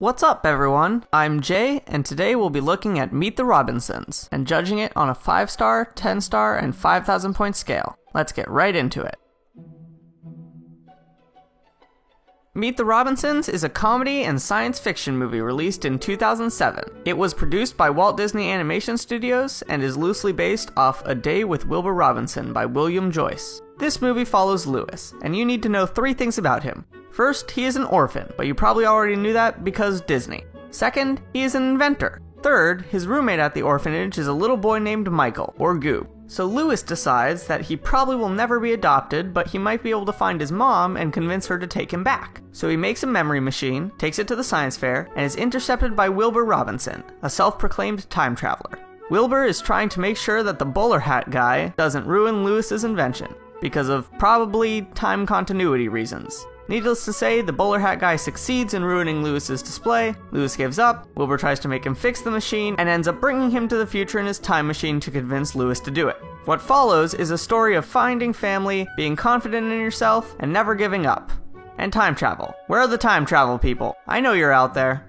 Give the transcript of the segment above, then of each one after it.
What's up, everyone? I'm Jay, and today we'll be looking at Meet the Robinsons and judging it on a 5-star, 10-star, and 5,000 point scale. Let's get right into it. Meet the Robinsons is a comedy and science fiction movie released in 2007. It was produced by Walt Disney Animation Studios and is loosely based off A Day with Wilbur Robinson by William Joyce. This movie follows Lewis, and you need to know 3 things about him. First, he is an orphan, but you probably already knew that because Disney. Second, he is an inventor. Third, his roommate at the orphanage is a little boy named Michael, or Goob. So Lewis decides that he probably will never be adopted, but he might be able to find his mom and convince her to take him back. So he makes a memory machine, takes it to the science fair, and is intercepted by Wilbur Robinson, a self-proclaimed time traveler. Wilbur is trying to make sure that the bowler hat guy doesn't ruin Lewis's invention, because of probably time continuity reasons. Needless to say, the bowler hat guy succeeds in ruining Lewis's display. Lewis gives up, Wilbur tries to make him fix the machine, and ends up bringing him to the future in his time machine to convince Lewis to do it. What follows is a story of finding family, being confident in yourself, and never giving up. And time travel. Where are the time travel people? I know you're out there.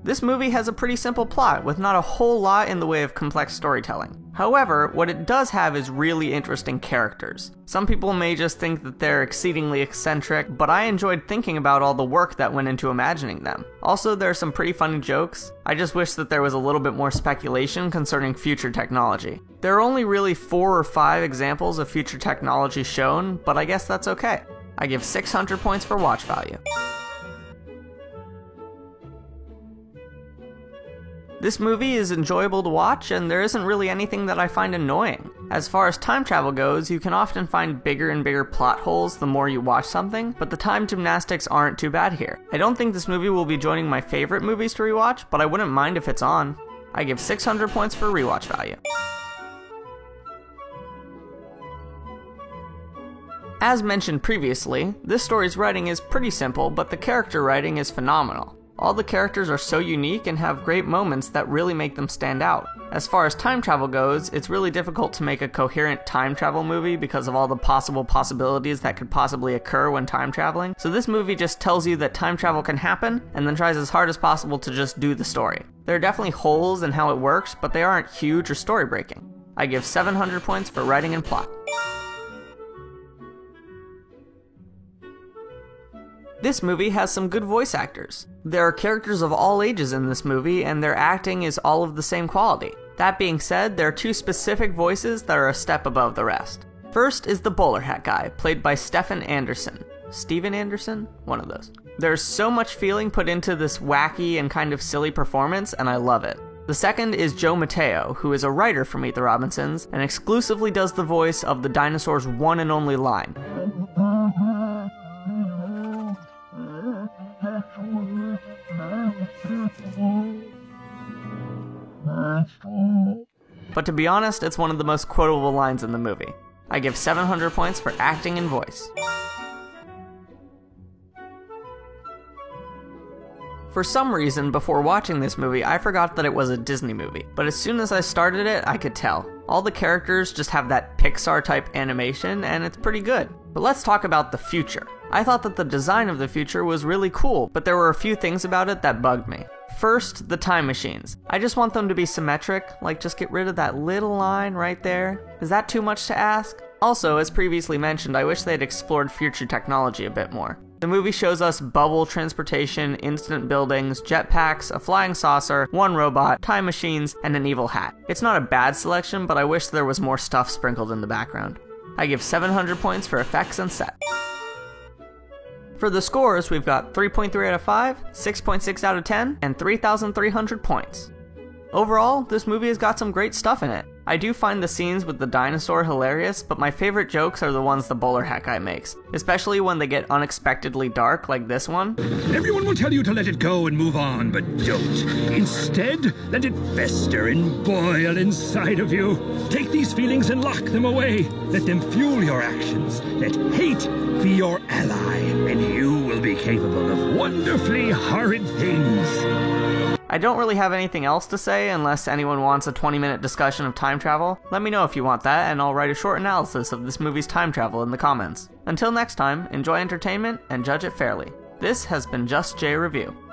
This movie has a pretty simple plot, with not a whole lot in the way of complex storytelling. However, what it does have is really interesting characters. Some people may just think that they're exceedingly eccentric, but I enjoyed thinking about all the work that went into imagining them. Also, there are some pretty funny jokes. I just wish that there was a little bit more speculation concerning future technology. There are only really 4 or 5 examples of future technology shown, but I guess that's okay. I give 600 points for watch value. This movie is enjoyable to watch, and there isn't really anything that I find annoying. As far as time travel goes, you can often find bigger and bigger plot holes the more you watch something, but the time gymnastics aren't too bad here. I don't think this movie will be joining my favorite movies to rewatch, but I wouldn't mind if it's on. I give 600 points for rewatch value. As mentioned previously, this story's writing is pretty simple, but the character writing is phenomenal. All the characters are so unique and have great moments that really make them stand out. As far as time travel goes, it's really difficult to make a coherent time travel movie because of all the possibilities that could possibly occur when time traveling. So this movie just tells you that time travel can happen, and then tries as hard as possible to just do the story. There are definitely holes in how it works, but they aren't huge or story-breaking. I give 700 points for writing and plot. This movie has some good voice actors. There are characters of all ages in this movie, and their acting is all of the same quality. That being said, there are 2 specific voices that are a step above the rest. First is the bowler hat guy, played by Stephen Anderson. Steven Anderson? One of those. There's so much feeling put into this wacky and kind of silly performance, and I love it. The second is Joe Mateo, who is a writer for Meet the Robinsons, and exclusively does the voice of the dinosaur's one and only line. But to be honest, it's one of the most quotable lines in the movie. I give 700 points for acting and voice. For some reason, before watching this movie, I forgot that it was a Disney movie, but as soon as I started it, I could tell. All the characters just have that Pixar-type animation, and it's pretty good. But let's talk about the future. I thought that the design of the future was really cool, but there were a few things about it that bugged me. First, the time machines. I just want them to be symmetric, like just get rid of that little line right there. Is that too much to ask? Also, as previously mentioned, I wish they had explored future technology a bit more. The movie shows us bubble transportation, instant buildings, jetpacks, a flying saucer, 1 robot, time machines, and an evil hat. It's not a bad selection, but I wish there was more stuff sprinkled in the background. I give 700 points for effects and set. For the scores, we've got 3.3 out of 5, 6.6 out of 10, and 3,300 points. Overall, this movie has got some great stuff in it. I do find the scenes with the dinosaur hilarious, but my favorite jokes are the ones the bowler hat guy makes, especially when they get unexpectedly dark like this one. Everyone will tell you to let it go and move on, but don't. Instead, let it fester and boil inside of you. Take these feelings and lock them away. Let them fuel your actions. Let hate be your ally, and you will be capable of wonderfully horrid things. I don't really have anything else to say unless anyone wants a 20-minute discussion of time travel. Let me know if you want that, and I'll write a short analysis of this movie's time travel in the comments. Until next time, enjoy entertainment and judge it fairly. This has been Just J Review.